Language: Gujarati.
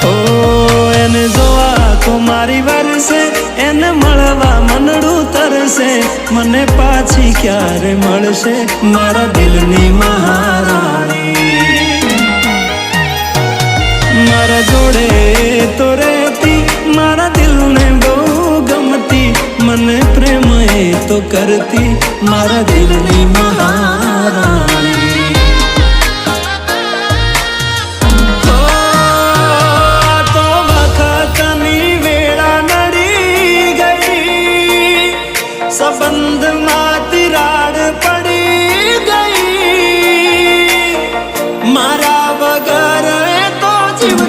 ઓ એને જોવા તો મારી વરસે, એને મળવા મનડું તરસે, મને પાછી ક્યારે મળશે મારા દિલની મહારાણી। મારા જોડે તો રહેતી, મારા દિલને બહુ ગમતી, મને પ્રેમ એ તો કરતી મારા દિલની મહારાણી। संबंध में तिराड़ पड़ी गई, मारा बगर तो जीव